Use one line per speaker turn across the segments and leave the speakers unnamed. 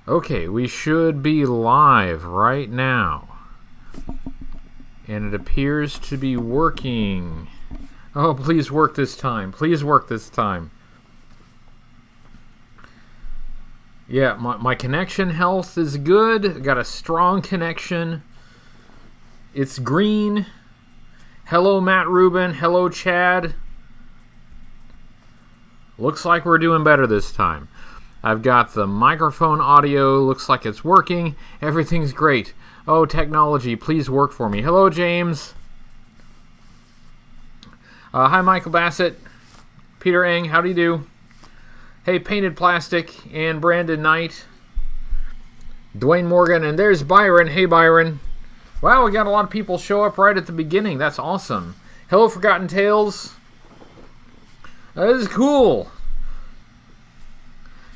Okay, we should be live right now. And it appears to be working. Oh, please work this time. Please work this time. Yeah, my connection health is good. Got a strong connection. It's green. Hello, Matt Rubin. Hello, Chad. Looks like we're doing better this time. I've got the microphone audio. Looks like it's working. Everything's great. Oh, technology, please work for me. Hello, James. Hi, Michael Bassett. Peter Eng, how do you do? Hey, Painted Plastic and Brandon Knight. Dwayne Morgan, and there's Byron. Hey, Byron. Wow, we got a lot of people show up right at the beginning. That's awesome. Hello, Forgotten Tales. That is cool.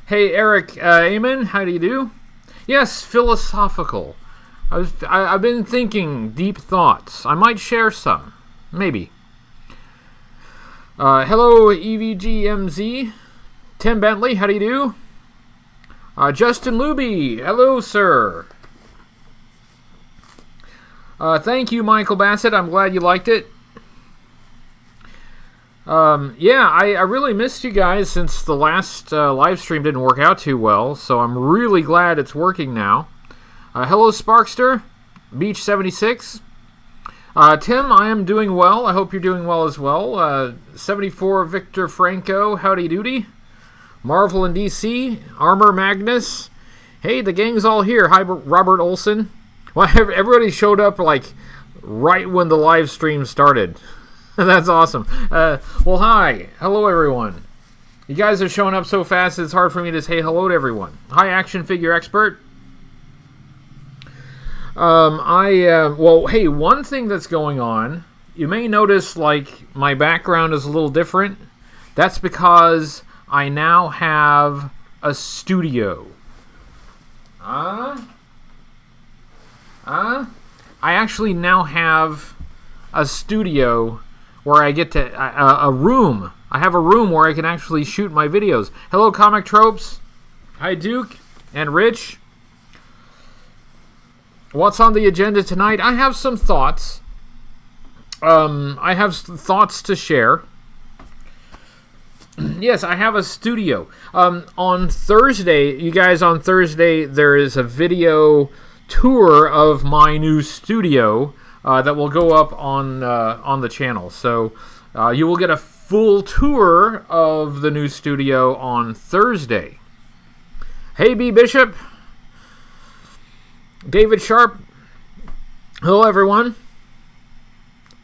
Hey, Eric Amen, how do you do? Yes, philosophical. I've been thinking deep thoughts. I might share some. Maybe. Hello, EVGMZ. Tim Bentley, how do you do? Justin Luby, hello, sir. Thank you, Michael Bassett. I'm glad you liked it. Yeah, I really missed you guys since the last live stream didn't work out too well, so I'm really glad it's working now. Hello, Sparkster, Beach 76. Tim, I am doing well. I hope you're doing well as well. 74 Victor Franco, howdy doody. Marvel and DC, Armor Magnus. Hey, the gang's all here. Hi, Robert Olson. Well, everybody showed up like right when the live stream started. That's awesome. Well, hi. Hello, everyone. You guys are showing up so fast, it's hard for me to say hello to everyone. Hi, Action Figure Expert. Well, hey, one thing that's going on, you may notice, like, my background is a little different. That's because I now have a studio. I actually now have a studio where I get to a room. I have a room where I can actually shoot my videos. Hello, Comic Tropes. Hi, Duke and Rich. What's on the agenda tonight? I have some thoughts. I have thoughts to share. Yes, I have a studio. On Thursday, you guys, on Thursday, there is a video tour of my new studio that will go up on the channel. So you will get a full tour of the new studio on Thursday. Hey, B. Bishop. David Sharp. Hello, everyone.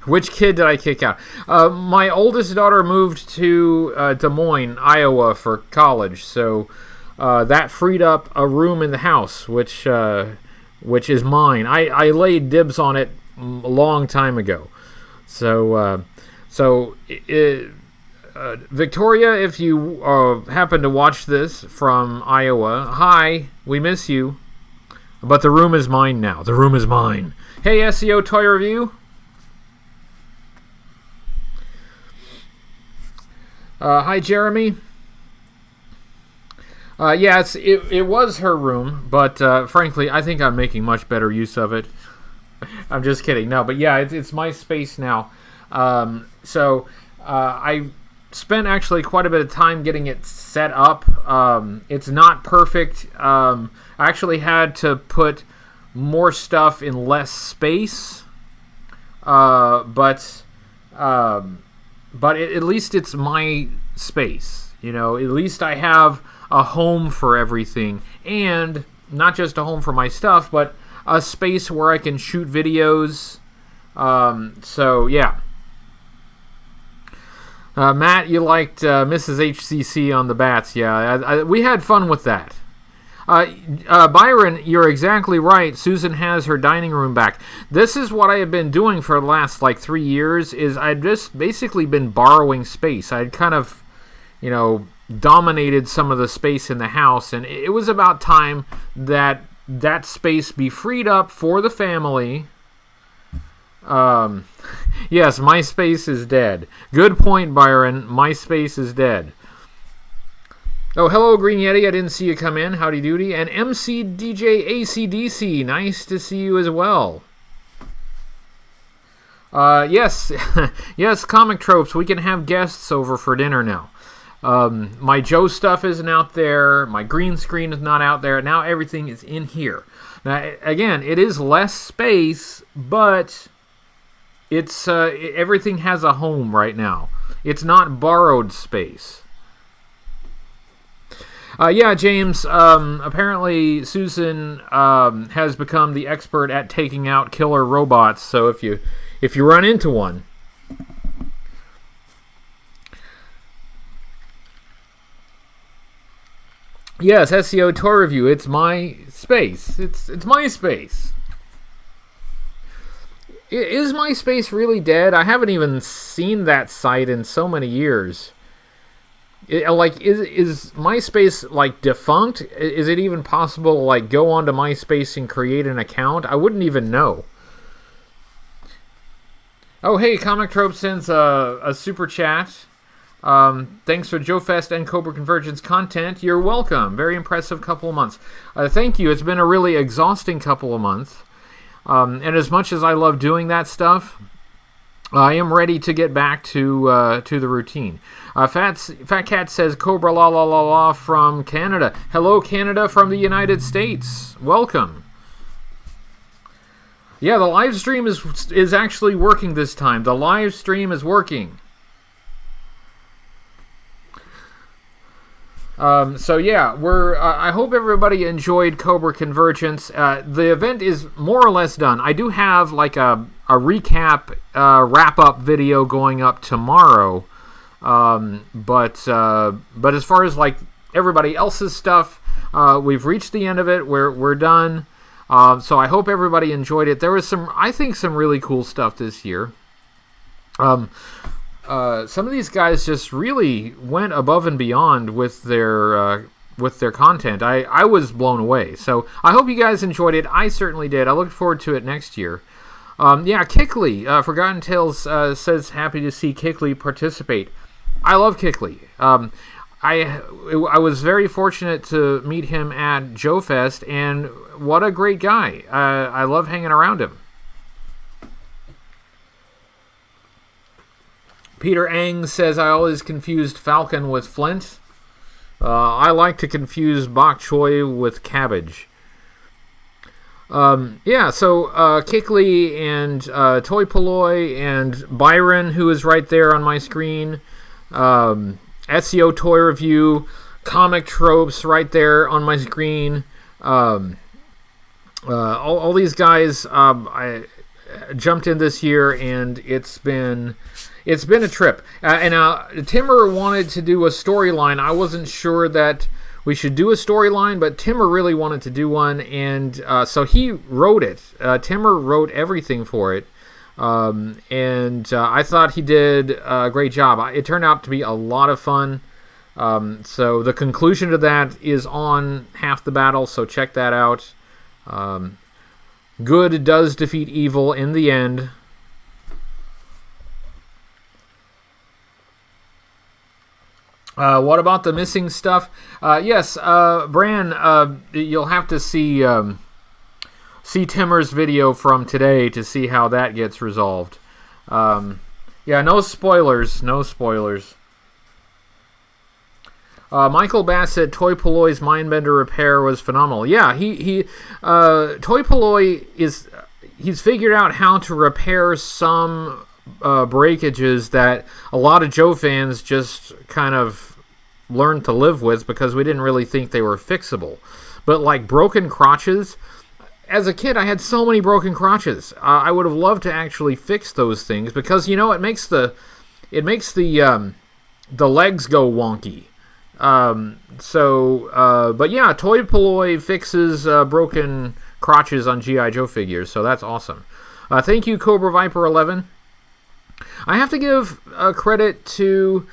Which kid did I kick out? My oldest daughter moved to Des Moines, Iowa for college. So that freed up a room in the house, which is mine. I laid dibs on it a long time ago. So Victoria, if you happen to watch this from Iowa, hi, we miss you. But the room is mine now. The room is mine. Hey, SEO Toy Review. Hi, Jeremy. Yeah, it was her room, but frankly, I think I'm making much better use of it. I'm just kidding. No, but yeah, it's my space now. So I spent actually quite a bit of time getting it set up. It's not perfect. I actually had to put more stuff in less space, but at least it's my space. You know, at least I have a home for everything, and not just a home for my stuff, but a space where I can shoot videos. So yeah. Matt, you liked Mrs. HCC on the bats. Yeah, we had fun with that. Byron, you're exactly right. Susan has her dining room back. This is what I have been doing for the last 3 years, is I've just basically been borrowing space. I'd kind of, dominated some of the space in the house, and it was about time that space be freed up for the family. Yes, MySpace is dead. Good point, Byron. MySpace is dead. Oh, hello, Green Yeti. I didn't see you come in. Howdy doody. And MC DJ ACDC. Nice to see you as well. Yes. Yes, Comic Tropes. We can have guests over for dinner now. My Joe stuff isn't out there. My green screen is not out there. Now everything is in here. Now, again, it is less space, but it's everything has a home right now. It's not borrowed space. Yeah, James, apparently Susan has become the expert at taking out killer robots, so if you run into one... Yes, SEO Toy Review, it's my space. It's my space. Is MySpace really dead? I haven't even seen that site in so many years. Is MySpace like defunct? Is it even possible to like go onto MySpace and create an account? I wouldn't even know. Oh, hey, Comic Trope sends a super chat. Thanks for Joe Fest and Cobra Convergence content. You're welcome. Very impressive couple of months. Thank you. It's been a really exhausting couple of months. And as much as I love doing that stuff, I am ready to get back to the routine. Fat Cat says, Cobra la la la la from Canada. Hello, Canada from the United States. Welcome. Yeah, the live stream is actually working this time. The live stream is working. So yeah, I hope everybody enjoyed Cobra Convergence. The event is more or less done. I do have like a recap, wrap-up video going up tomorrow. But as far as like everybody else's stuff, we've reached the end of it. We're done. So I hope everybody enjoyed it. There was some really cool stuff this year. Some of these guys just really went above and beyond with their content. I was blown away. So I hope you guys enjoyed it. I certainly did. I look forward to it next year. Yeah, Kickley, Forgotten Tales says happy to see Kickley participate. I love Kickley. I was very fortunate to meet him at Joe Fest, and what a great guy. I love hanging around him. Peter Ang says, I always confused Falcon with Flint. I like to confuse bok choy with cabbage. Yeah, so Kickley and Toy Polloy and Byron, who is right there on my screen. SEO Toy Review, Comic Tropes right there on my screen. All these guys, I jumped in this year, and it's been a trip. And Timmer wanted to do a storyline. I wasn't sure that we should do a storyline, but Timmer really wanted to do one, and so he wrote it. Timmer wrote everything for it, and I thought he did a great job. It turned out to be a lot of fun. So the conclusion to that is on Half the Battle, so check that out. Good does defeat evil in the end. What about the missing stuff? Yes, Bran, you'll have to see Timmer's video from today to see how that gets resolved. Yeah, no spoilers. No spoilers. Michael Bassett, Toy Polloy's Mindbender repair was phenomenal. Yeah, Toy Polloy he's figured out how to repair some breakages that a lot of Joe fans just kind of learned to live with because we didn't really think they were fixable. But like broken crotches, as a kid I had so many broken crotches. I would have loved to actually fix those things because it makes the legs go wonky. But yeah, Toy Polloy fixes broken crotches on G.I. Joe figures, so that's awesome. Thank you, Cobra Viper 11. I have to give credit to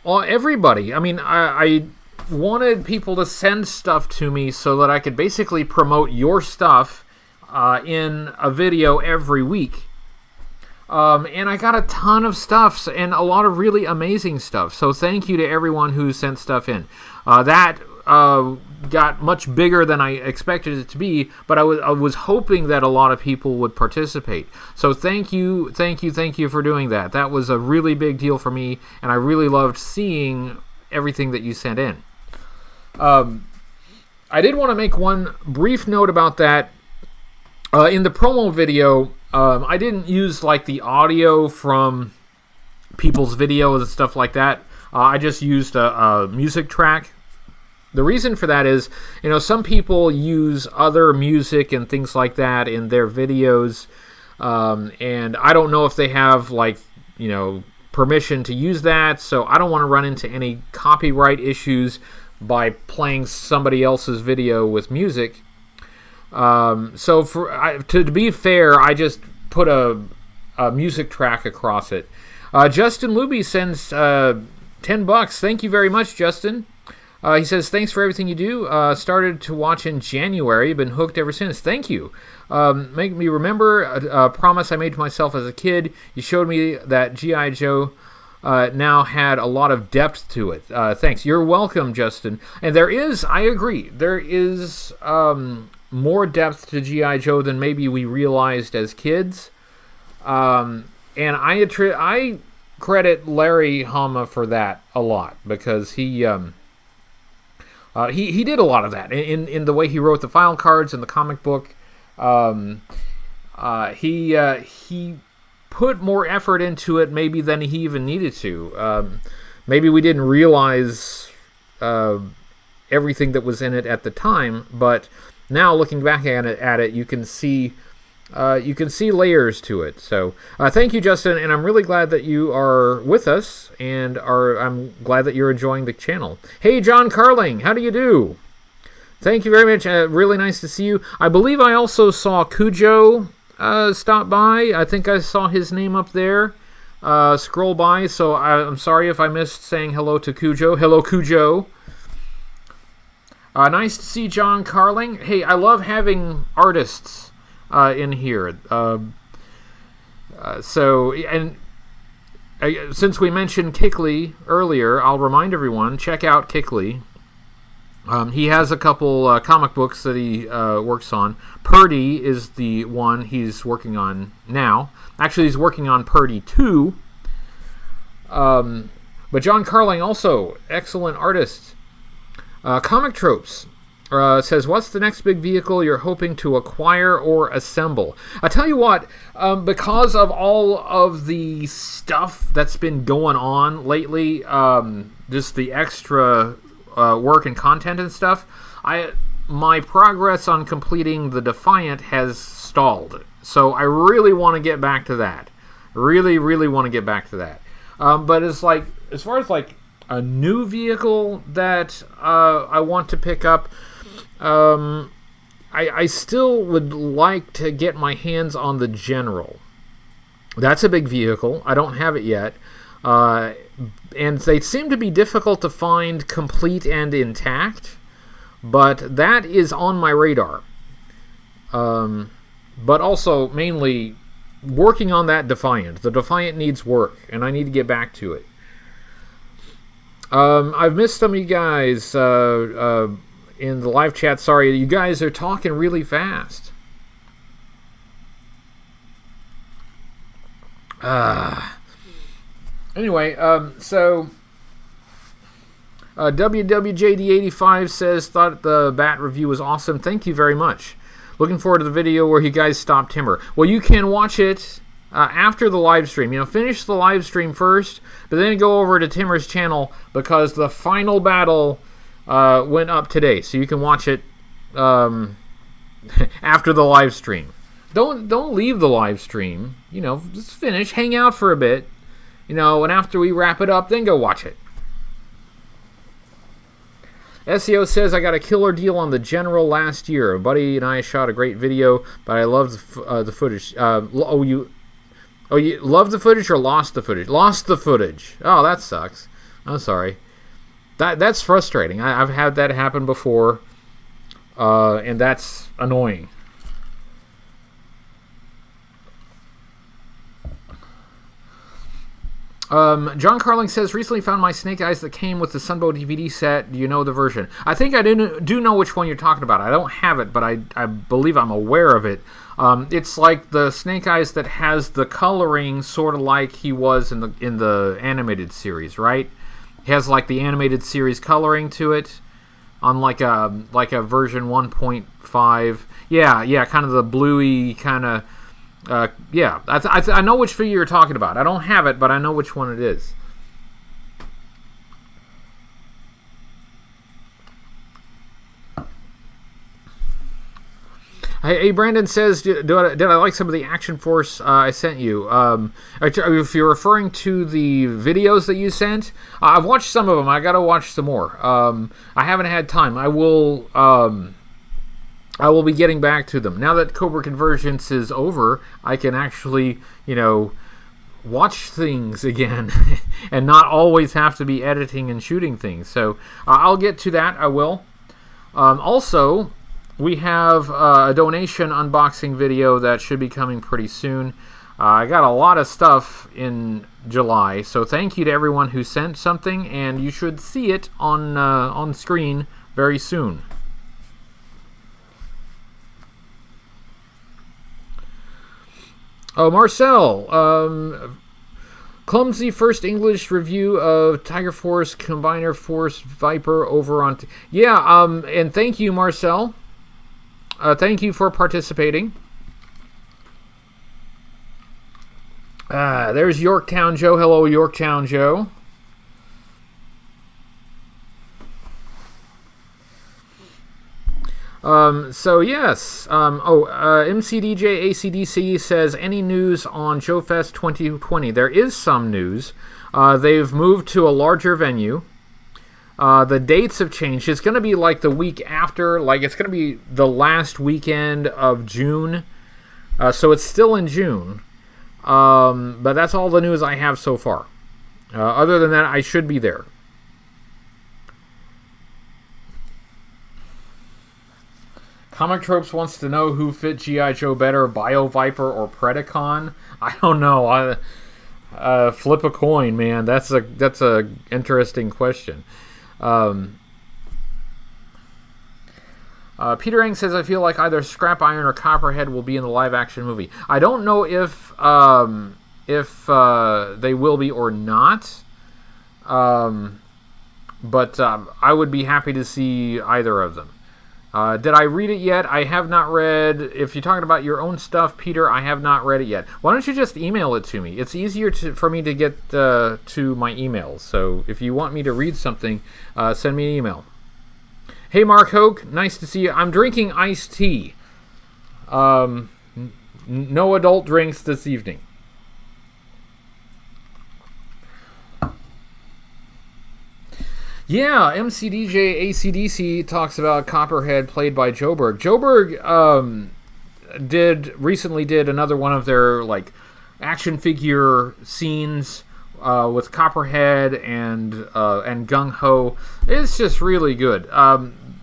everybody. I mean, I wanted people to send stuff to me so that I could basically promote your stuff in a video every week. And I got a ton of stuff and a lot of really amazing stuff. So thank you to everyone who sent stuff in. That got much bigger than I expected it to be, but I was hoping that a lot of people would participate. So thank you for doing that. That was a really big deal for me, and I really loved seeing everything that you sent in. I did want to make one brief note about that. In the promo video, I didn't use like the audio from people's videos and stuff like that. I just used a music track. The reason for that is, some people use other music and things like that in their videos, and I don't know if they have permission to use that, so I don't want to run into any copyright issues by playing somebody else's video with music. So to be fair, I just put a music track across it. Justin Luby sends $10. Thank you very much, Justin. He says, thanks for everything you do. Started to watch in January. Been hooked ever since. Thank you. Make me remember a promise I made to myself as a kid. You showed me that G.I. Joe now had a lot of depth to it. Thanks. You're welcome, Justin. And I agree, there is more depth to G.I. Joe than maybe we realized as kids. And I credit Larry Hama for that a lot, because he did a lot of that in the way he wrote the file cards in the comic book. He put more effort into it maybe than he even needed to. Maybe we didn't realize everything that was in it at the time, but now looking back at it, you can see layers to it. So thank you, Justin, and I'm really glad that you are with us, and I'm glad that you're enjoying the channel. Hey, John Carling, how do you do? Thank you very much. Really nice to see you. I believe I also saw Cujo stop by. I think I saw his name up there scroll by, so I'm sorry if I missed saying hello to Cujo. Hello, Cujo. Nice to see John Carling. Hey, I love having artists in here. Since we mentioned Kickley earlier, I'll remind everyone, check out Kickley. He has a couple comic books that he works on. Purdy is the one he's working on now. Actually, he's working on Purdy 2. But John Carling, also, excellent artist. Comic Tropes says, what's the next big vehicle you're hoping to acquire or assemble? I tell you what, because of all of the stuff that's been going on lately, just the extra work and content and stuff, my progress on completing the Defiant has stalled. So I really want to get back to that. Really, really want to get back to that. But it's like, as far as like a new vehicle that I want to pick up, I still would like to get my hands on the General. That's a big vehicle. I don't have it yet. And they seem to be difficult to find complete and intact, but that is on my radar. But also, mainly, working on that Defiant. The Defiant needs work, and I need to get back to it. I've missed some of you guys in the live chat. Sorry, you guys are talking really fast. Anyway, so WWJD85 says, thought the Bat review was awesome. Thank you very much. Looking forward to the video where you guys stop Timber. Well, you can watch it after the live stream. Finish the live stream first, but then go over to Timmer's channel, because the final battle went up today, so you can watch it after the live stream. Don't leave the live stream. Just finish, hang out for a bit. And after we wrap it up, then go watch it. SEO says, I got a killer deal on the General last year. A buddy and I shot a great video, but I loved the footage. You loved the footage or lost the footage? Lost the footage. Oh, that sucks. I'm sorry. That's frustrating. I've had that happen before, and that's annoying. John Carling says, recently found my Snake Eyes that came with the Sunbow DVD set. Do you know the version? I think I do know which one you're talking about. I don't have it, but I believe I'm aware of it. It's like the Snake Eyes that has the coloring sort of like he was in the animated series, right? He has like the animated series coloring to it on like a version 1.5. Yeah, kind of the bluey kind of. Yeah, I know which figure you're talking about. I don't have it, but I know which one it is. Hey, Brandon says, did I like some of the Action Force I sent you? If you're referring to the videos that you sent, I've watched some of them. I got to watch some more. I haven't had time. I will be getting back to them. Now that Cobra Convergence is over, I can actually, watch things again and not always have to be editing and shooting things. So I'll get to that. I will. Also, we have a donation unboxing video that should be coming pretty soon. I got a lot of stuff in July, so thank you to everyone who sent something, and you should see it on screen very soon. Oh, Marcel, clumsy first English review of Tiger Force Combiner Force Viper over on... and thank you, Marcel. Thank you for participating. There's Yorktown Joe. Hello, Yorktown Joe. So yes. MCDJ ACDC says, any news on Joe Fest 2020? There is some news. They've moved to a larger venue. The dates have changed. It's going to be like the week after. Like, it's going to be the last weekend of June. So it's still in June. But that's all the news I have so far. Other than that, I should be there. Comic Tropes wants to know who fit G.I. Joe better, Bio Viper or Predacon. I don't know. Flip a coin, man. That's a interesting question. Peter Eng says, I feel like either Scrap Iron or Copperhead will be in the live-action movie. I don't know if they will be or not. But I would be happy to see either of them. Did I read it yet? I have not read. If you're talking about your own stuff, Peter, I have not read it yet. Why don't you just email it to me? It's easier for me to get to my emails. So if you want me to read something, send me an email. Hey, Mark Hoke, nice to see you. I'm drinking iced tea. No adult drinks this evening. Yeah, MCDJ ACDC talks about Copperhead played by Joburg. Joburg recently did another one of their like action figure scenes with Copperhead and Gung Ho. It's just really good.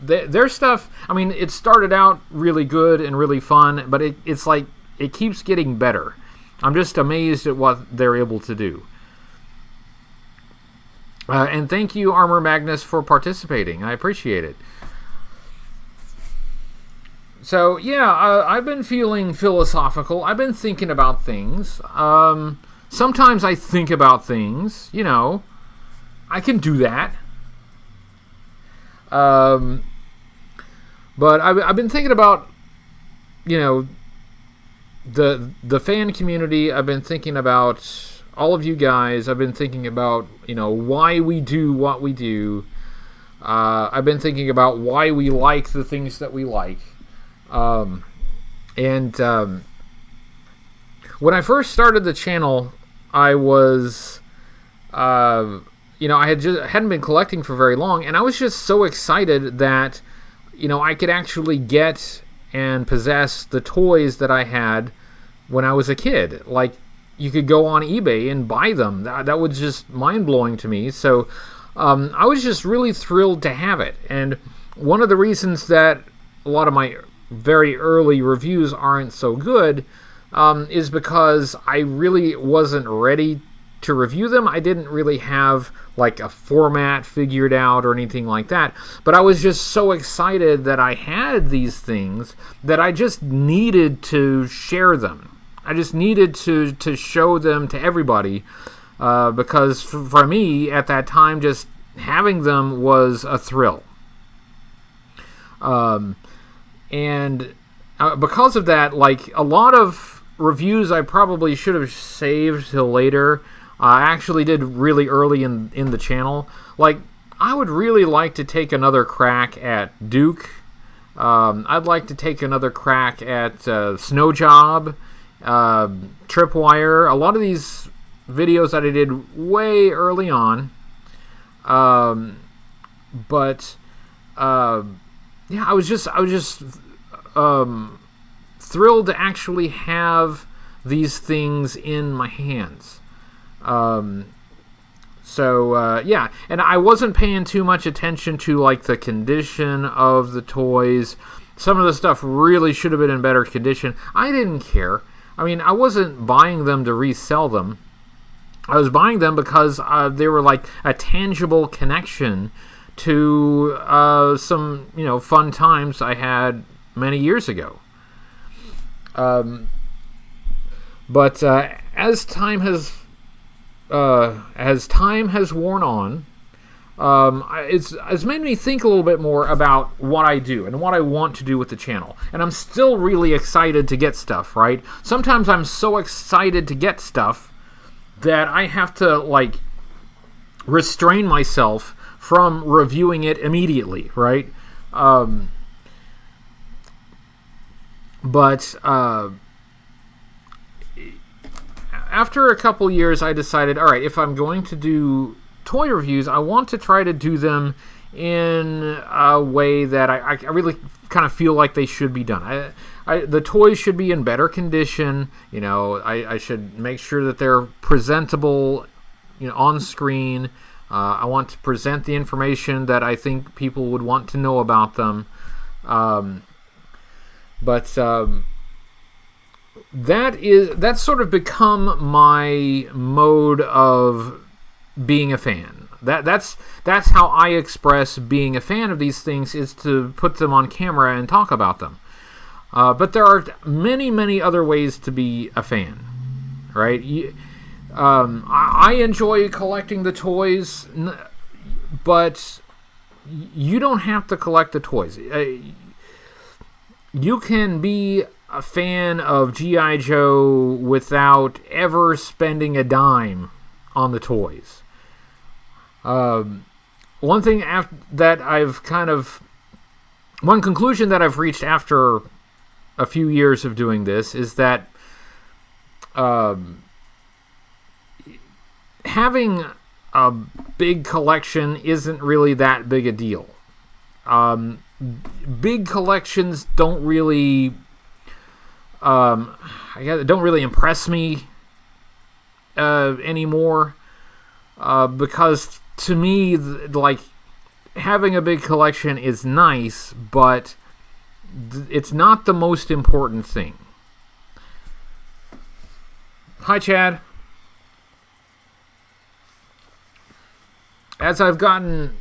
Their stuff, I mean, it started out really good and really fun, but it's like it keeps getting better. I'm just amazed at what they're able to do. And thank you, Armor Magnus, for participating. I appreciate it. So, yeah, I've been feeling philosophical. I've been thinking about things. Sometimes I think about things, I can do that. But I've been thinking about, the fan community. I've been thinking about all of you guys. I've been thinking about, why we do what we do. I've been thinking about why we like the things that we like. When I first started the channel, I was, I hadn't been collecting for very long, and I was just so excited that, I could actually get and possess the toys that I had when I was a kid. Like, you could go on eBay and buy them. That was just mind-blowing to me. So I was just really thrilled to have it. And one of the reasons that a lot of my very early reviews aren't so good is because I really wasn't ready to review them. I didn't really have like a format figured out or anything like that, but I was just so excited that I had these things that I just needed to share them. I just needed to show them to everybody, because for me at that time, just having them was a thrill. And because of that, like a lot of reviews I probably should have saved till later, I actually did really early in the channel. Like, I would really like to take another crack at Duke. I'd like to take another crack at Snow Job, Tripwire. A lot of these videos that I did way early on. But yeah, I was just thrilled to actually have these things in my hands. Yeah, and I wasn't paying too much attention to like the condition of the toys. Some of the stuff really should have been in better condition. I didn't care. I mean, I wasn't buying them to resell them. I was buying them because they were like a tangible connection to some, fun times I had many years ago. But as time has worn on, it's made me think a little bit more about what I do and what I want to do with the channel. And I'm still really excited to get stuff, right? Sometimes I'm so excited to get stuff that I have to, like, restrain myself from reviewing it immediately, right? But after a couple years, I decided, all right, if I'm going to do toy reviews, I want to try to do them in a way that I really kind of feel like they should be done. The toys should be in better condition. I should make sure that they're presentable, on screen. I want to present the information that I think people would want to know about them. That's sort of become my mode of being a fan. That's how I express being a fan of these things, is to put them on camera and talk about them. But there are many, many other ways to be a fan, right? I enjoy collecting the toys, but you don't have to collect the toys. You can be a fan of G.I. Joe without ever spending a dime on the toys. One conclusion that I've reached after a few years of doing this is that having a big collection isn't really that big a deal. Big collections don't really impress me anymore, because to me, like, having a big collection is nice, but it's not the most important thing. Hi, Chad. As I've gotten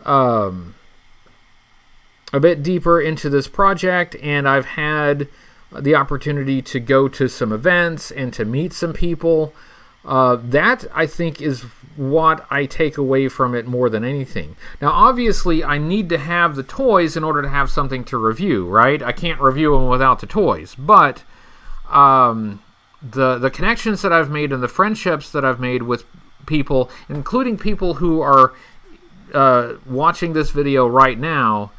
a bit deeper into this project, and I've had the opportunity to go to some events and to meet some people, that, I think, is what I take away from it more than anything. Now, obviously, I need to have the toys in order to have something to review, right? I can't review them without the toys. But the connections that I've made and the friendships that I've made with people, including people who are watching this video right now,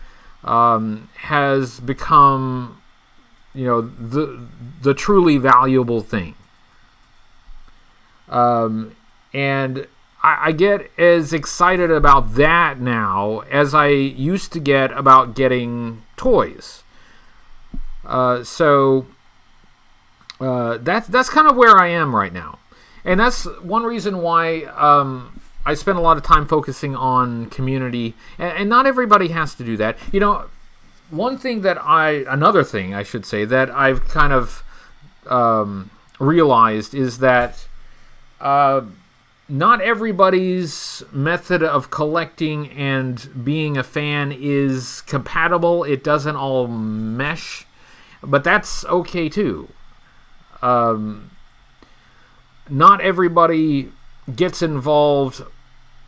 has become, the truly valuable thing. And I get as excited about that now as I used to get about getting toys. That's kind of where I am right now. And that's one reason why I spend a lot of time focusing on community. And not everybody has to do that. Another thing I should say that I've kind of realized is that not everybody's method of collecting and being a fan is compatible. It doesn't all mesh, but that's okay too. Not everybody gets involved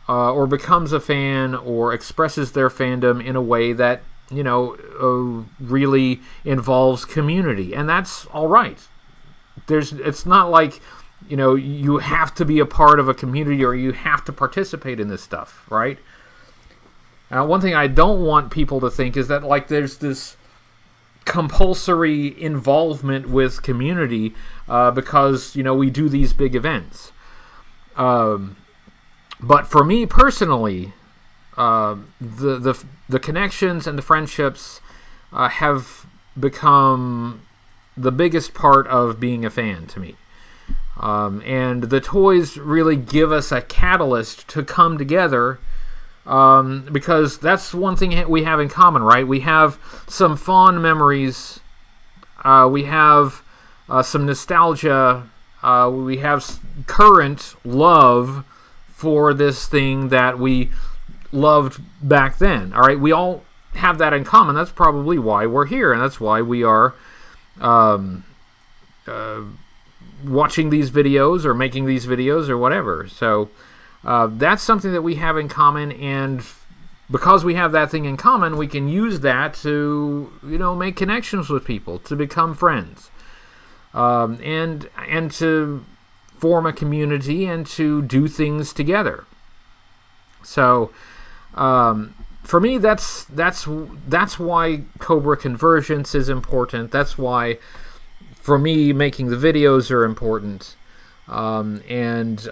or becomes a fan or expresses their fandom in a way that, really involves community, and that's all right. It's not like, you have to be a part of a community or you have to participate in this stuff, right? Now, one thing I don't want people to think is that, like, there's this compulsory involvement with community because, we do these big events. But for me personally, the connections and the friendships have become the biggest part of being a fan to me. And the toys really give us a catalyst to come together, because that's one thing we have in common, right? We have some fond memories. We have some nostalgia. We have current love for this thing that we loved back then. All right, we all have that in common. That's probably why we're here, and that's why we are watching these videos or making these videos or whatever. So that's something that we have in common, and because we have that thing in common, we can use that to make connections with people, to become friends, and to form a community and to do things together. So for me, that's why Cobra Convergence is important. That's why, for me, making the videos are important. And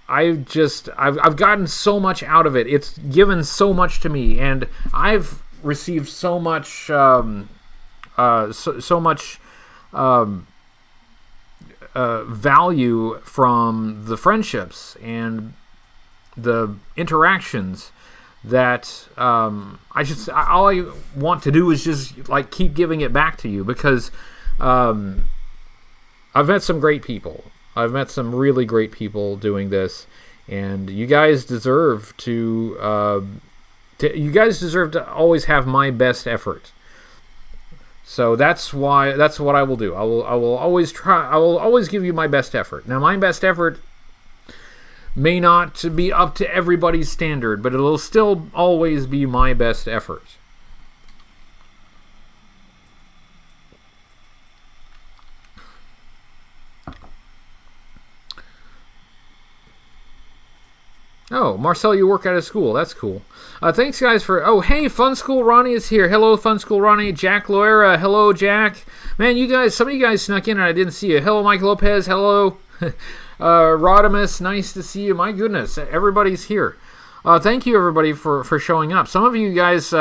I've gotten so much out of it. It's given so much to me, and I've received so much value from the friendships and the interactions that all I want to do is just keep giving it back to you, because I've met some great people. I've met some really great people doing this, and you guys deserve to always have my best effort. So that's what I will do. I will always try. I will always give you my best effort. Now, my best effort may not be up to everybody's standard, but it'll still always be my best effort. Oh, Marcel, you work out of school. That's cool. Thanks, guys, for... Oh, hey, Fun School Ronnie is here. Hello, Fun School Ronnie. Jack Loera. Hello, Jack. Man, some of you guys snuck in and I didn't see you. Hello, Mike Lopez. Hello. Rodimus, nice to see you. My goodness, everybody's here. Thank you, everybody, for showing up. Some of you guys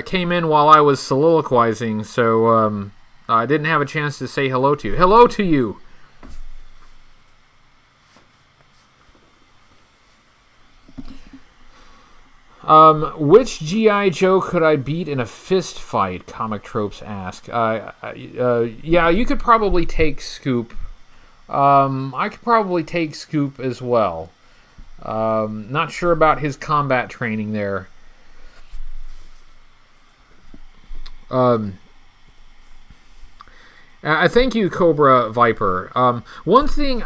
came in while I was soliloquizing, so I didn't have a chance to say hello to you. Hello to you. Which G.I. Joe could I beat in a fist fight? Comic Tropes ask. Yeah, you could probably take Scoop. I could probably take Scoop as well. Not sure about his combat training there. I thank you, Cobra Viper. One thing,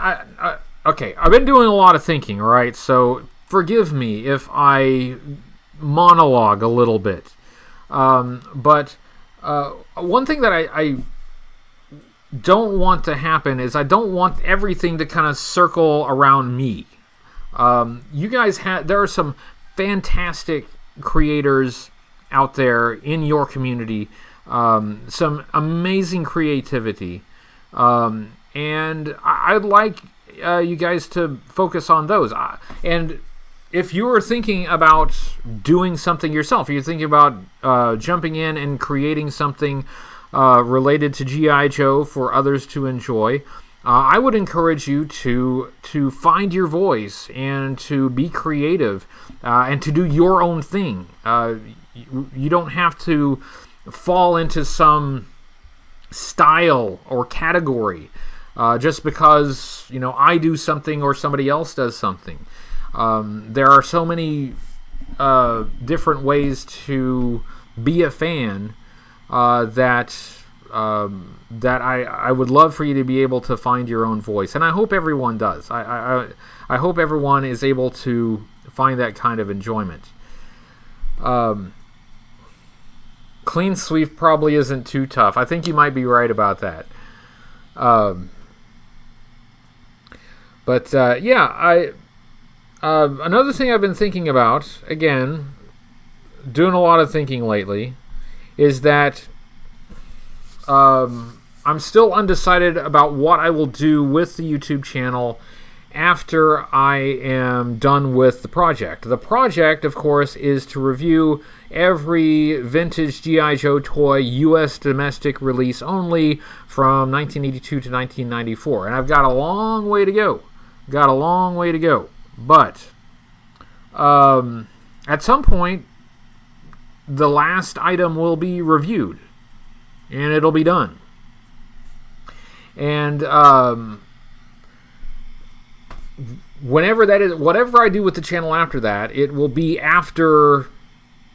okay, I've been doing a lot of thinking, all right? So forgive me if I monologue a little bit. But one thing that I don't want to happen is I don't want everything to kind of circle around me. You guys there are some fantastic creators out there in your community, some amazing creativity, and I'd like you guys to focus on those. And if you're thinking about doing something yourself, you're thinking about jumping in and creating something related to G.I. Joe for others to enjoy, I would encourage you to find your voice and to be creative and to do your own thing. You don't have to fall into some style or category. just because, you know, I do something or somebody else does something. There are so many different ways to be a fan that I would love for you to be able to find your own voice, and I hope everyone does. I hope everyone is able to find that kind of enjoyment. Clean sweep probably isn't too tough. I think you might be right about that. Another thing I've been thinking about, again, doing a lot of thinking lately, is that I'm still undecided about what I will do with the YouTube channel after I am done with the project. The project, of course, is to review every vintage G.I. Joe toy, U.S. domestic release only, from 1982 to 1994. And I've got a long way to go. But at some point, the last item will be reviewed, and it'll be done. And whenever that is, whatever I do with the channel after that, it will be after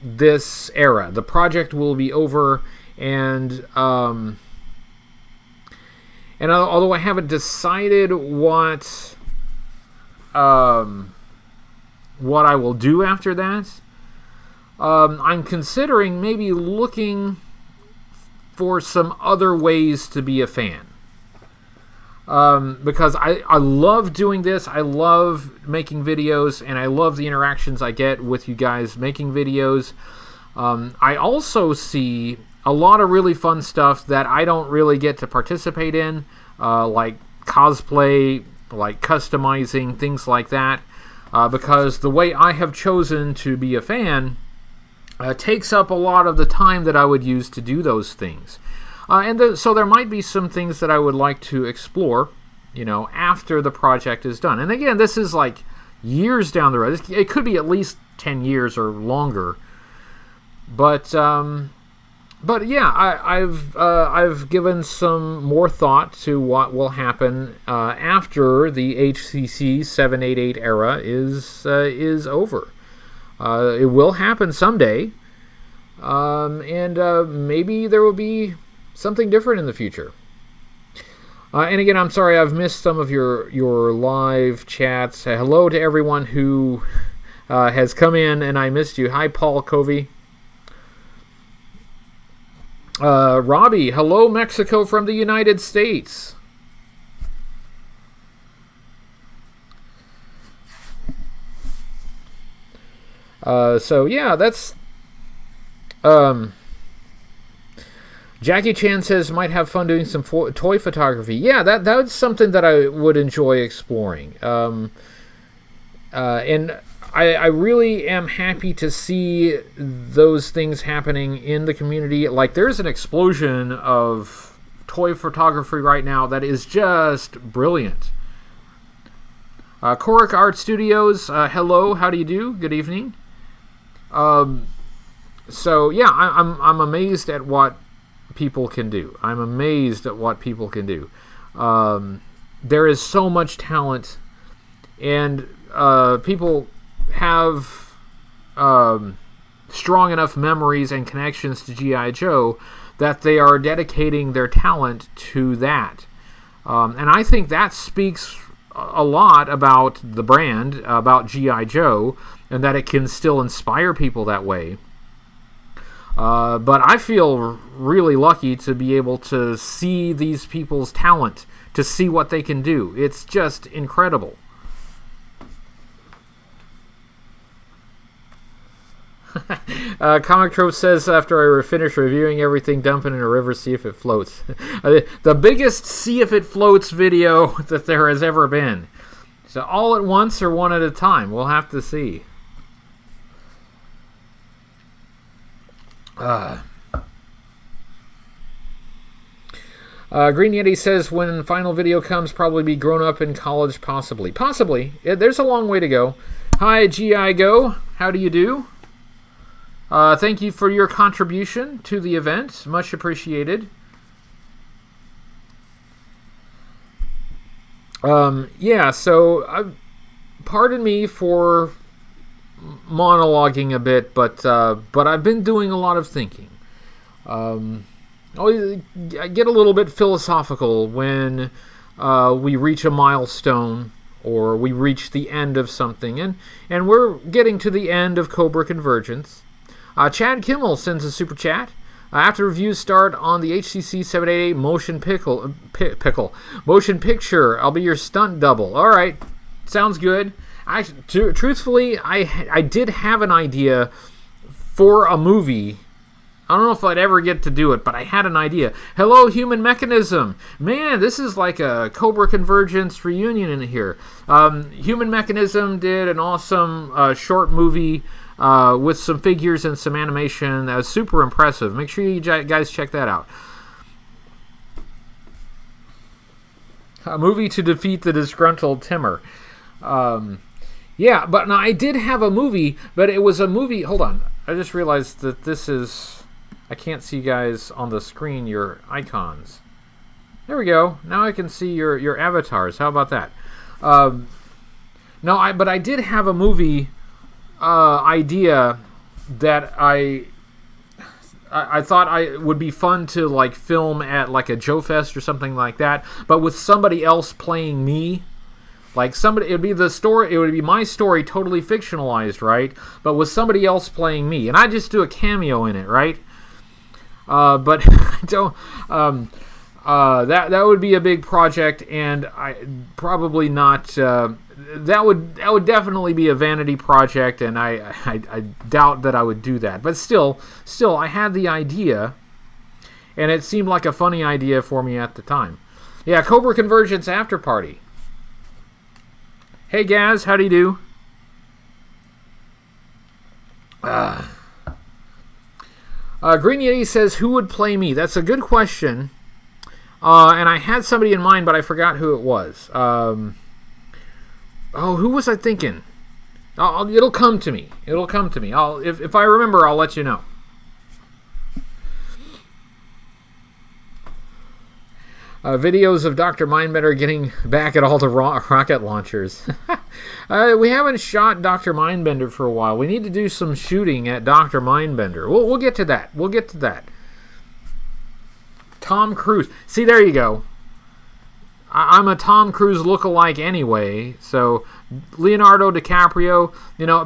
this era. The project will be over, and although I haven't decided what I will do after that, I'm considering maybe looking for some other ways to be a fan. Because I love doing this. I love making videos, and I love the interactions I get with you guys making videos. I also see a lot of really fun stuff that I don't really get to participate in, like cosplay, like customizing, things like that, because the way I have chosen to be a fan takes up a lot of the time that I would use to do those things. So there might be some things that I would like to explore, you know, after the project is done. And again, this is like years down the road. It could be at least 10 years or longer. But yeah, I've given some more thought to what will happen after the HCC788 era is over. It will happen someday, and maybe there will be something different in the future. And again, I'm sorry I've missed some of your live chats. Hello to everyone who has come in, and I missed you. Hi, Paul Covey. Robbie, hello, Mexico from the United States. So yeah, that's Jackie Chan says might have fun doing some toy photography. Yeah, that's something that I would enjoy exploring. And I really am happy to see those things happening in the community. Like, there's an explosion of toy photography right now that is just brilliant. Korik Art Studios, hello, how do you do? Good evening. So yeah, I'm amazed at what people can do. There is so much talent, and people have strong enough memories and connections to G.I. Joe that they are dedicating their talent to that. And I think that speaks a lot about the brand, about G.I. Joe, and that it can still inspire people that way. But I feel really lucky to be able to see these people's talent, to see what they can do. It's just incredible. Comic Trope says, after I finish reviewing everything, dump it in a river, see if it floats. The biggest see if it floats video that there has ever been. So all at once or one at a time? We'll have to see. Green Yeti says, when final video comes, probably be grown up in college, possibly. Possibly. There's a long way to go. Hi, G.I. Go. How do you do? Thank you for your contribution to the event. Much appreciated. Yeah, so pardon me for monologuing a bit, but I've been doing a lot of thinking. I get a little bit philosophical when we reach a milestone or we reach the end of something, and we're getting to the end of Cobra Convergence. Chad Kimmel sends a super chat. After reviews start on the HCC788 motion picture, I'll be your stunt double. All right, sounds good. Truthfully, I did have an idea for a movie. I don't know if I'd ever get to do it, but I had an idea. Hello, Human Mechanism. Man, this is like a Cobra Convergence reunion in here. Human Mechanism did an awesome short movie with some figures and some animation that was super impressive. Make sure you guys check that out. A movie to defeat the disgruntled Timmer. Yeah, but now I did have a movie, but it was a movie... Hold on. I just realized that this is... I can't see you guys on the screen, your icons. There we go. Now I can see your avatars. How about that? But I did have a movie idea that I thought it would be fun to like film at like a Joe Fest or something like that, but with somebody else playing me. Like somebody, it would be the story. It would be my story, totally fictionalized, right? But with somebody else playing me, and I just do a cameo in it, right? But I don't. That would be a big project, and I probably not. That would definitely be a vanity project, and I doubt that I would do that. But still, I had the idea, and it seemed like a funny idea for me at the time. Yeah, Cobra Convergence After Party. Hey, Gaz, how do you do? Green Yeti says, who would play me? That's a good question. And I had somebody in mind, but I forgot who it was. Who was I thinking? It'll come to me. If I remember, I'll let you know. Videos of Dr. Mindbender getting back at all the rocket launchers. We haven't shot Dr. Mindbender for a while. We need to do some shooting at Dr. Mindbender. We'll get to that. Tom Cruise. See, there you go. I'm a Tom Cruise lookalike anyway. So Leonardo DiCaprio,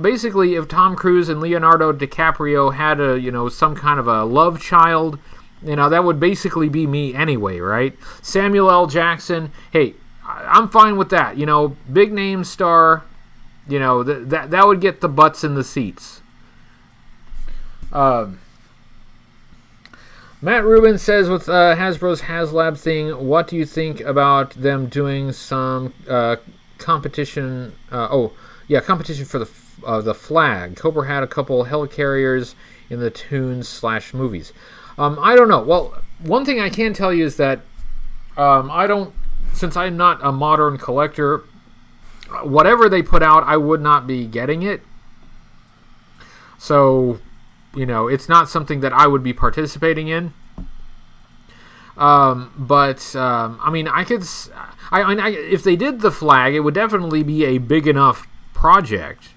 basically if Tom Cruise and Leonardo DiCaprio had some kind of a love child, that would basically be me anyway, right? Samuel L. Jackson, hey, I'm fine with that. Big name star, that would get the butts in the seats. Matt Rubin says, with Hasbro's HasLab thing, what do you think about them doing some competition? Competition for the flag. Cobra had a couple helicarriers in the tunes/movies. I don't know. Well, one thing I can tell you is that since I'm not a modern collector, whatever they put out, I would not be getting it. So, it's not something that I would be participating in. If they did the flag, it would definitely be a big enough project.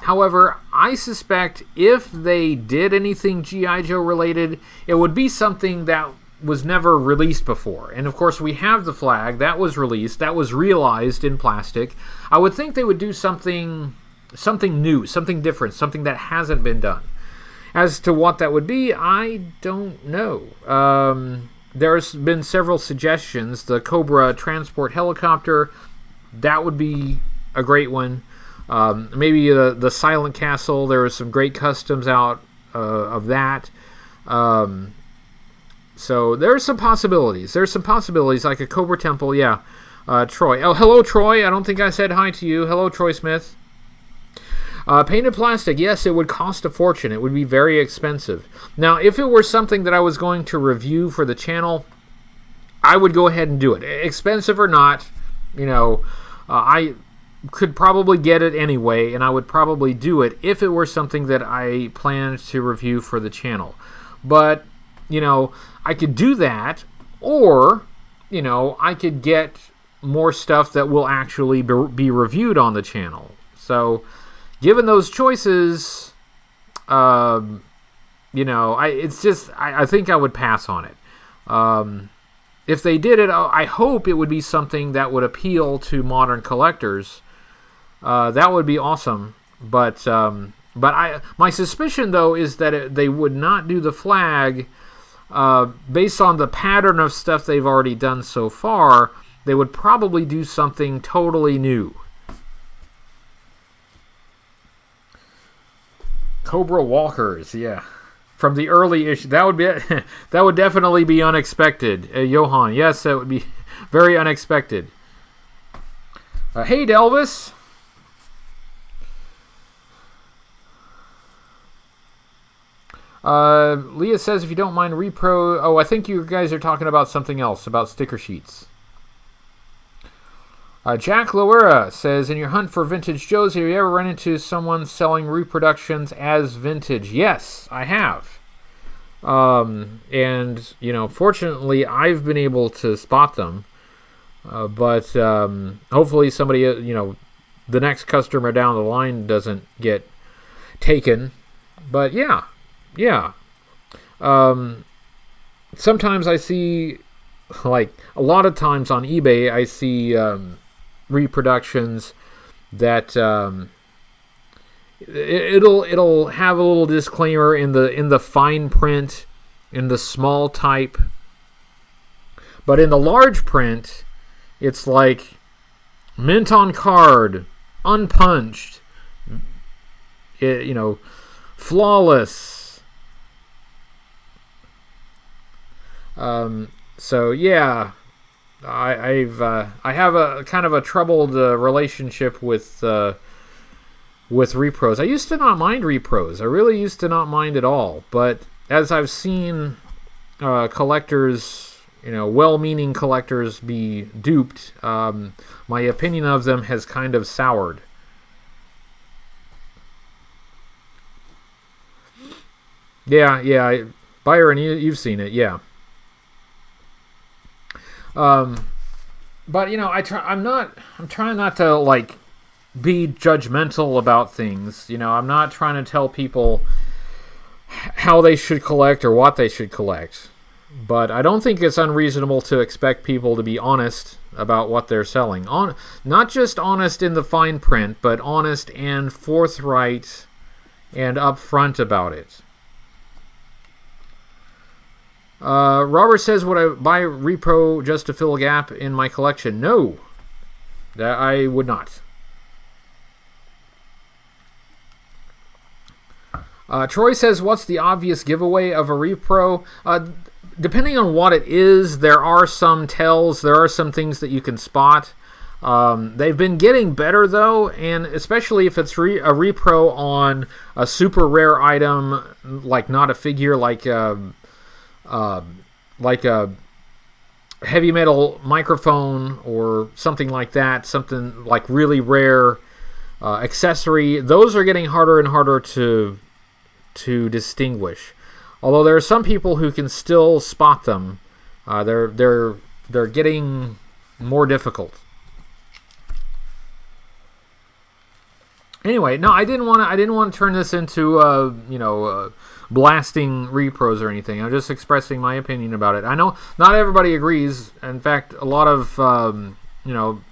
However, I suspect if they did anything G.I. Joe related, it would be something that was never released before. And of course, we have the flag that was released, that was realized in plastic. I would think they would do something new, something different, something that hasn't been done. As to what that would be, I don't know. There's been several suggestions. The Cobra transport helicopter, that would be a great one. Maybe the Silent Castle. There was some great customs out of that. So there's some possibilities. Like a Cobra Temple. Yeah. Troy. Oh, hello, Troy. I don't think I said hi to you. Hello, Troy Smith. Painted plastic. Yes, it would cost a fortune. It would be very expensive. Now, if it were something that I was going to review for the channel, I would go ahead and do it. Expensive or not, I could probably get it anyway, and I would probably do it if it were something that I planned to review for the channel. But, I could do that, or, I could get more stuff that will actually be reviewed on the channel. So, given those choices, I think I would pass on it. If they did it, I hope it would be something that would appeal to modern collectors. That would be awesome. But my suspicion, though, is that they would not do the flag based on the pattern of stuff they've already done so far. They would probably do something totally new. Cobra Walkers, yeah. From the early issue. That would definitely be unexpected. Johan, yes, that would be very unexpected. Hey, Delvis. Leah says, if you don't mind repro... Oh, I think you guys are talking about something else, about sticker sheets. Jack Loera says, in your hunt for vintage Joes, have you ever run into someone selling reproductions as vintage? Yes, I have. And, fortunately, I've been able to spot them. But hopefully somebody, the next customer down the line doesn't get taken. But, yeah. Sometimes I see, like, a lot of times on eBay, I see reproductions that it'll have a little disclaimer in the fine print, in the small type, but in the large print, it's like mint on card, unpunched, flawless. So yeah. I have a kind of a troubled relationship with repros. I used to not mind repros. I really used to not mind at all. But as I've seen collectors, well-meaning collectors be duped, my opinion of them has kind of soured. Yeah. Byron, you've seen it, yeah. But I'm trying not to like be judgmental about things. I'm not trying to tell people how they should collect or what they should collect. But I don't think it's unreasonable to expect people to be honest about what they're selling. Not just honest in the fine print, but honest and forthright and upfront about it. Robert says, would I buy repro just to fill a gap in my collection? No, that I would not. Troy says, what's the obvious giveaway of a repro? Depending on what it is, there are some tells, there are some things that you can spot. They've been getting better, though, and especially if it's a repro on a super rare item, like not a figure, like a heavy metal microphone or something like that, something like really rare accessory. Those are getting harder and harder to distinguish. Although there are some people who can still spot them, they're getting more difficult. Anyway, no, I didn't want to turn this into blasting repros or anything. I'm just expressing my opinion about it. I know not everybody agrees. In fact, a lot of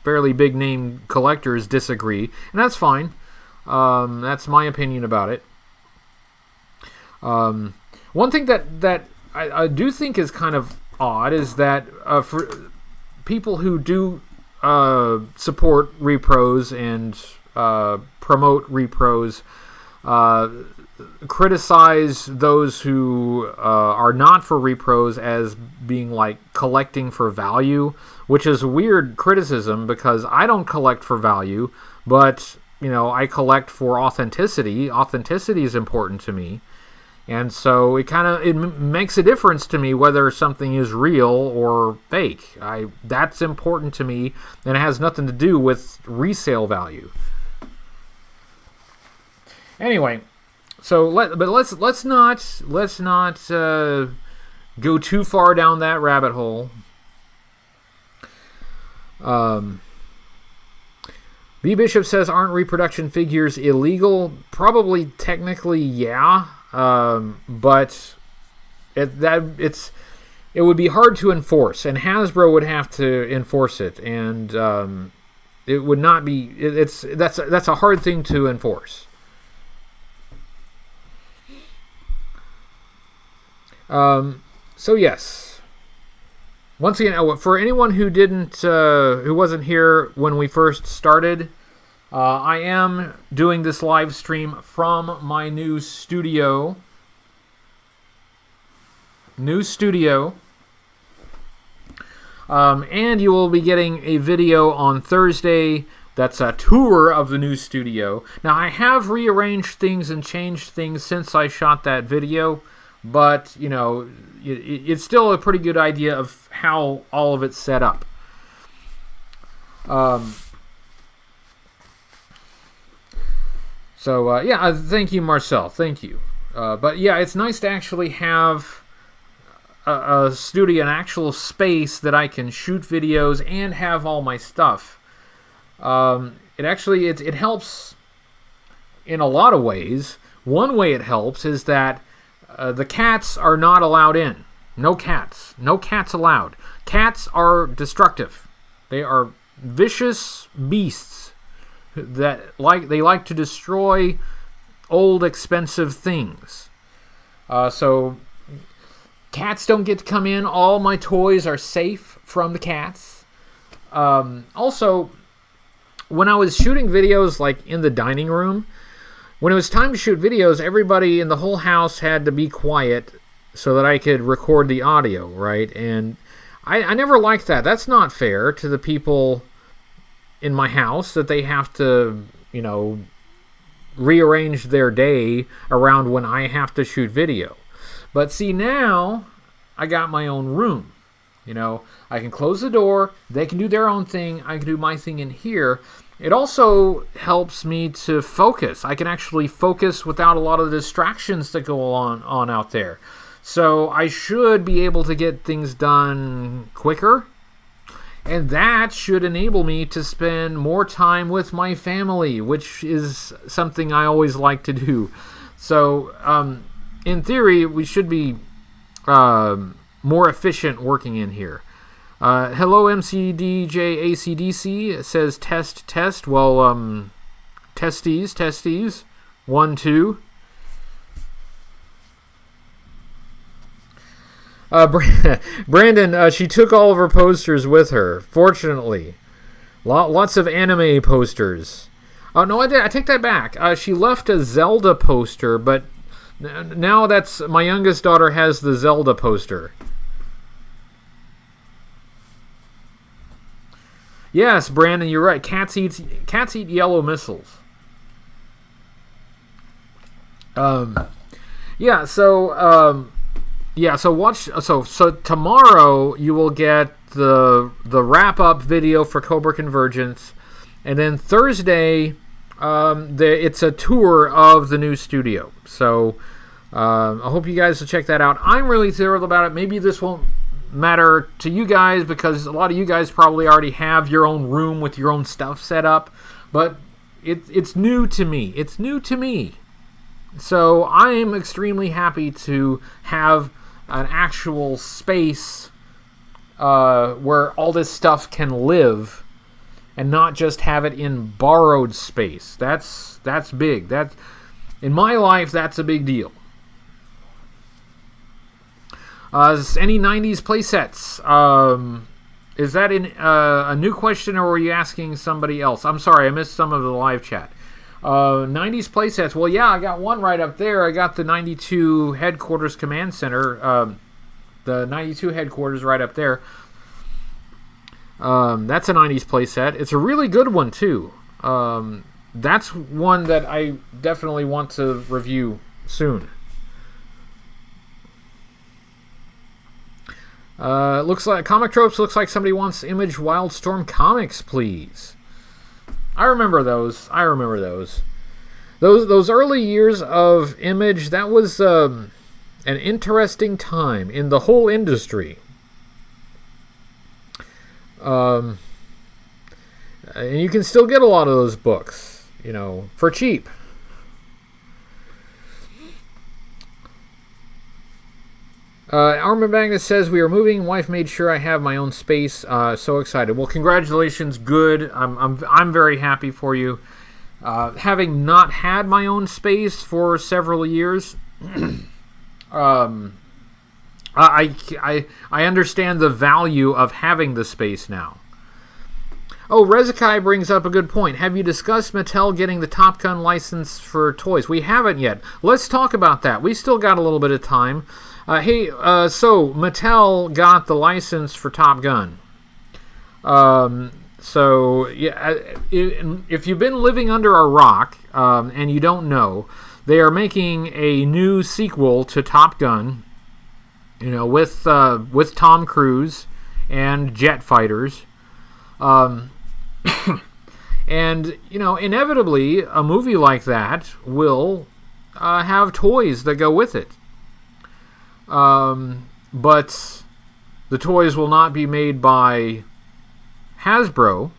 fairly big name collectors disagree, and that's fine. That's my opinion about it. One thing that I do think is kind of odd is that for people who do support repros and promote repros, criticize those who are not for repros as being like collecting for value, which is weird criticism because I don't collect for value, but I collect for authenticity. Authenticity is important to me, and so it makes a difference to me whether something is real or fake. That's important to me, and it has nothing to do with resale value. Anyway, so let's not go too far down that rabbit hole. B. Bishop says, aren't reproduction figures illegal? Probably technically, yeah. But it would be hard to enforce, and Hasbro would have to enforce it, and it would not be. That's a hard thing to enforce. So yes. Once again, for anyone who who wasn't here when we first started, I am doing this live stream from my new studio. And you will be getting a video on Thursday that's a tour of the new studio. Now, I have rearranged things and changed things since I shot that video, but, you know, it's still a pretty good idea of how all of it's set up. Yeah, thank you, Marcel. Thank you. But, yeah, it's nice to actually have a studio, an actual space that I can shoot videos and have all my stuff. It helps in a lot of ways. One way it helps is that the cats are not allowed in. No cats allowed. Cats are destructive. They are vicious beasts that like to destroy old expensive things. So cats don't get to come in. All my toys are safe from the cats. Also, when I was shooting videos like in the dining room, when it was time to shoot videos, everybody in the whole house had to be quiet so that I could record the audio, right? And I never liked that. That's not fair to the people in my house that they have to, you know, rearrange their day around when I have to shoot video. But see, now I got my own room. You know, I can close the door, they can do their own thing, I can do my thing in here. It also helps me to focus. I can actually focus without a lot of the distractions that go on out there. So I should be able to get things done quicker. And that should enable me to spend more time with my family, which is something I always like to do. So, in theory, we should be more efficient working in here. Hello, MCDJ ACDC. It says test. Well, testes. 1, 2. Brandon, she took all of her posters with her, fortunately. Lots of anime posters. Oh, no, I take that back. She left a Zelda poster, but now that's my youngest daughter has the Zelda poster. Yes, Brandon, you're right. Cats eat yellow missiles. So tomorrow you will get the wrap up video for Cobra Convergence, and then Thursday it's a tour of the new studio. So I hope you guys will check that out. I'm really thrilled about it. Maybe this won't matter to you guys because a lot of you guys probably already have your own room with your own stuff set up, but it's new to me. It's new to me. So I am extremely happy to have an actual space where all this stuff can live and not just have it in borrowed space. That's big. In my life, that's a big deal. Any 90s playsets? Is that a new question, or were you asking somebody else? I'm sorry, I missed some of the live chat. 90s playsets. Well, yeah, I got one right up there. I got the 92 Headquarters Command Center. The 92 Headquarters right up there. That's a 90s playset. It's a really good one, too. That's one that I definitely want to review soon. Looks like Comic Tropes looks like somebody wants Image Wildstorm comics, please. I remember those. Those early years of Image, that was an interesting time in the whole industry. And you can still get a lot of those books, for cheap. Armor Magnus says, we are moving. Wife made sure I have my own space. So excited. Well, congratulations. Good. I'm very happy for you. Having not had my own space for several years, I understand the value of having the space now. Oh, Rezakai brings up a good point. Have you discussed Mattel getting the Top Gun license for toys? We haven't yet. Let's talk about that. We still got a little bit of time. So Mattel got the license for Top Gun. So yeah, if you've been living under a rock and you don't know, they are making a new sequel to Top Gun. With Tom Cruise and jet fighters. And, inevitably, a movie like that will have toys that go with it. But the toys will not be made by Hasbro.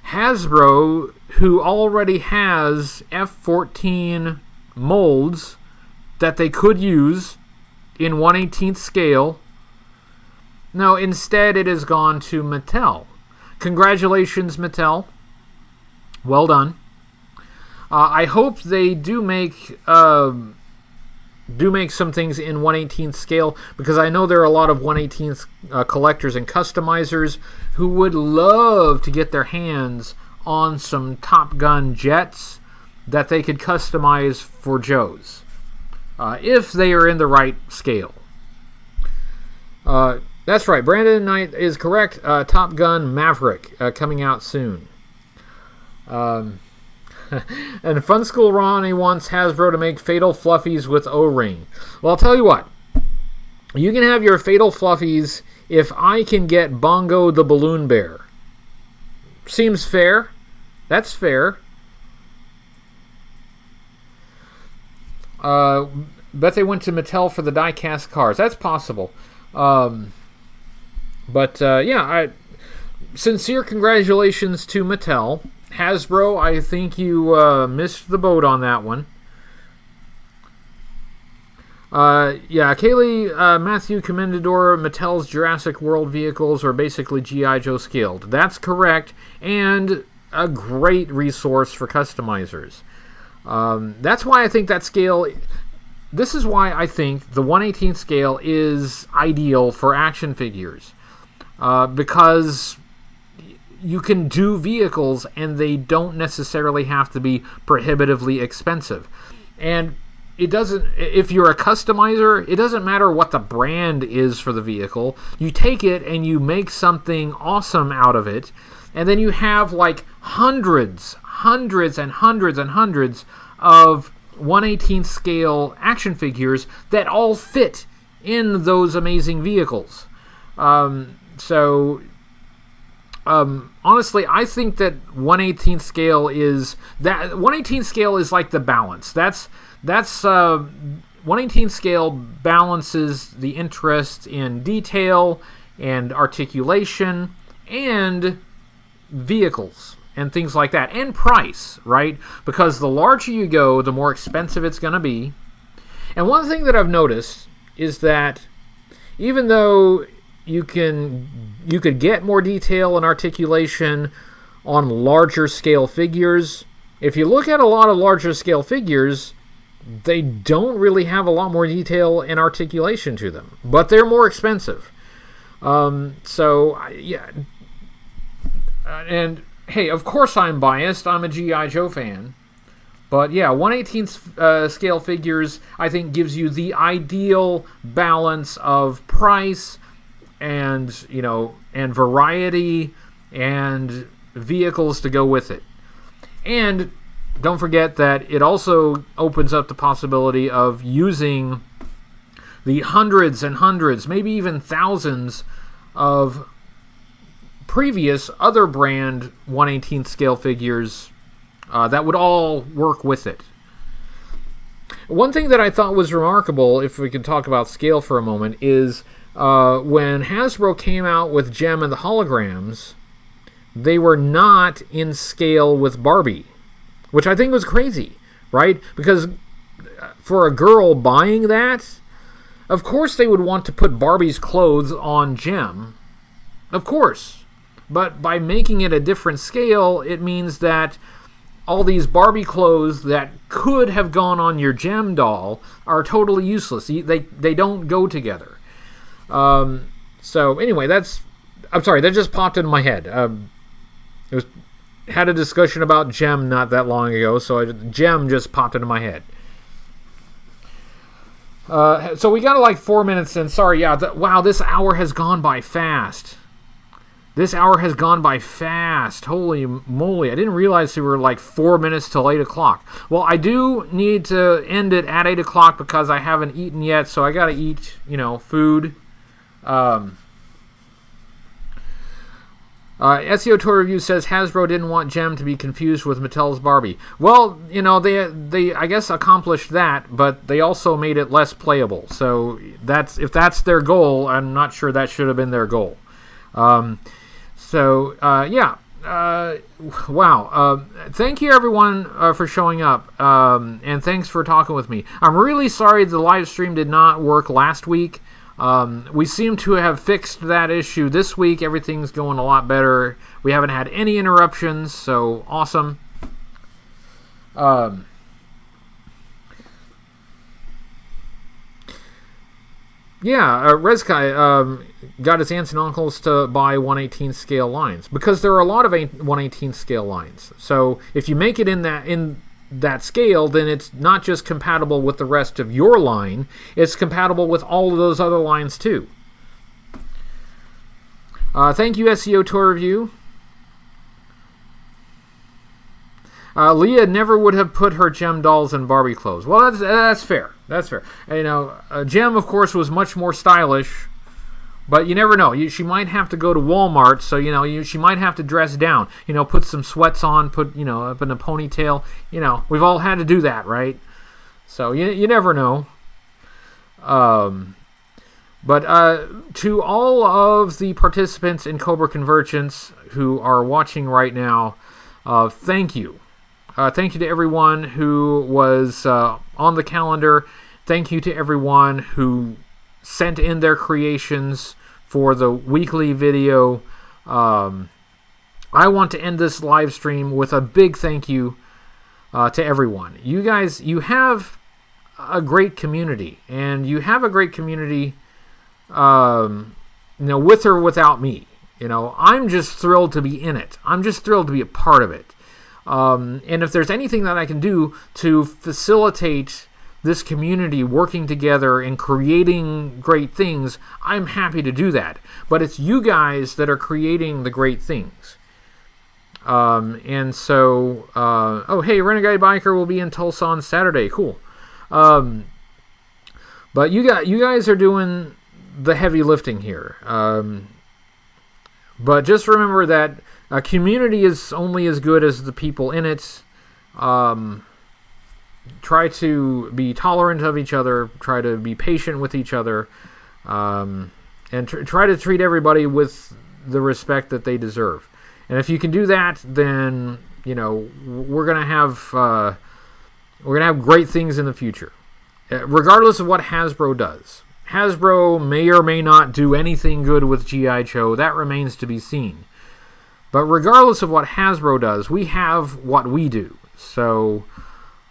Hasbro, who already has F-14 molds that they could use in 1/18th scale. No, instead it has gone to Mattel. Congratulations, Mattel. Well done. I hope they do make some things in 1/18th scale, because I know there are a lot of 1/18th collectors and customizers who would love to get their hands on some Top Gun jets that they could customize for Joe's, if they are in the right scale. That's right, Brandon Knight is correct. Top Gun Maverick coming out soon. And Fun School Ronnie wants Hasbro to make Fatal Fluffies with O-ring. Well, I'll tell you what. You can have your Fatal Fluffies if I can get Bongo the Balloon Bear. Seems fair. That's fair. Bet they went to Mattel for the die-cast cars. That's possible. Sincere congratulations to Mattel. Hasbro, I think you missed the boat on that one. Kaylee, Matthew Commendador, Mattel's Jurassic World vehicles are basically G.I. Joe scaled. That's correct, and a great resource for customizers. That's why I think that scale... This is why I think the 1/18th scale is ideal for action figures. Because you can do vehicles and they don't necessarily have to be prohibitively expensive. And it doesn't, if you're a customizer, it doesn't matter what the brand is for the vehicle. You take it and you make something awesome out of it, and then you have like hundreds of 1/18th scale action figures that all fit in those amazing vehicles. Honestly, I think that 1/18th scale is that 1/18th scale is like the balance. That's 1/18th scale balances the interest in detail and articulation and vehicles and things like that, and price, right? Because the larger you go, the more expensive it's going to be. And one thing that I've noticed is that even though you could get more detail and articulation on larger scale figures, if you look at a lot of larger scale figures, they don't really have a lot more detail and articulation to them, but they're more expensive. And hey, of course I'm biased. I'm a G.I. Joe fan. But yeah, 1/18th scale figures, I think, gives you the ideal balance of price and variety and vehicles to go with it. And don't forget that it also opens up the possibility of using the hundreds and hundreds, maybe even thousands of previous other brand 1/18th scale figures that would all work with it. One thing that I thought was remarkable, if we could talk about scale for a moment, is when Hasbro came out with Gem and the Holograms, they were not in scale with Barbie, which I think was crazy, right? Because for a girl buying that, of course they would want to put Barbie's clothes on Gem. Of course. But by making it a different scale, it means that all these Barbie clothes that could have gone on your Gem doll are totally useless. They don't go together. So anyway, I'm sorry, that just popped in my head. Had a discussion about Gem not that long ago, so Gem just popped into my head. So we got like 4 minutes in. Sorry, yeah. Wow, this hour has gone by fast. This hour has gone by fast. Holy moly. I didn't realize we were like 4 minutes till 8 o'clock. Well, I do need to end it at 8 o'clock because I haven't eaten yet, so I got to eat, food. SEO Tour Review says Hasbro didn't want Gem to be confused with Mattel's Barbie. Well, they I guess accomplished that, but they also made it less playable. So if that's their goal, I'm not sure that should have been their goal. Wow. Thank you everyone for showing up, and thanks for talking with me. I'm really sorry the live stream did not work last week. We seem to have fixed that issue this week. Everything's going a lot better. We haven't had any interruptions, so awesome. Rezkai got his aunts and uncles to buy 1/18 scale lines because there are a lot of 1/18 scale lines. So if you make it in that scale, then it's not just compatible with the rest of your line, it's compatible with all of those other lines too. Thank you, SEO Tour Review. Leah never would have put her Gem dolls in Barbie clothes. Well, that's fair. That's fair. Gem, of course, was much more stylish, but you never know. She might have to go to Walmart, so she might have to dress down. Put some sweats on, put up in a ponytail. We've all had to do that, right? So you never know. But to all of the participants in Cobra Convergence who are watching right now, thank you. Thank you to everyone who was on the calendar. Thank you to everyone who sent in their creations for the weekly video. I want to end this live stream with a big thank you to everyone. You guys, you have a great community, and you have a great community, with or without me. I'm just thrilled to be in it. I'm just thrilled to be a part of it. And if there's anything that I can do to facilitate this community working together and creating great things, I'm happy to do that. But it's you guys that are creating the great things. Renegade Biker will be in Tulsa on Saturday. Cool. But you guys are doing the heavy lifting here. But just remember that a community is only as good as the people in it. Try to be tolerant of each other. Try to be patient with each other. And try to treat everybody with the respect that they deserve. And if you can do that, then we're gonna have great things in the future, regardless of what Hasbro does. Hasbro may or may not do anything good with G.I. Joe. That remains to be seen. But regardless of what Hasbro does, we have what we do. So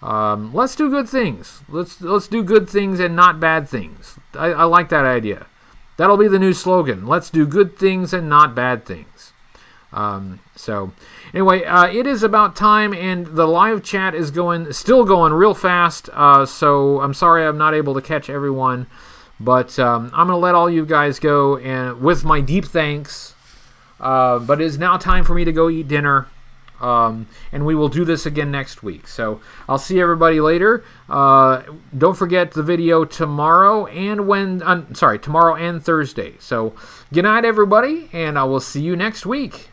let's do good things. Let's do good things and not bad things. I like that idea. That'll be the new slogan. Let's do good things and not bad things. Anyway, it is about time, and the live chat is still going real fast. So I'm sorry I'm not able to catch everyone, but I'm going to let all you guys go, and with my deep thanks. But it is now time for me to go eat dinner, and we will do this again next week. So I'll see everybody later. Don't forget the video tomorrow tomorrow and Thursday. So good night, everybody, and I will see you next week.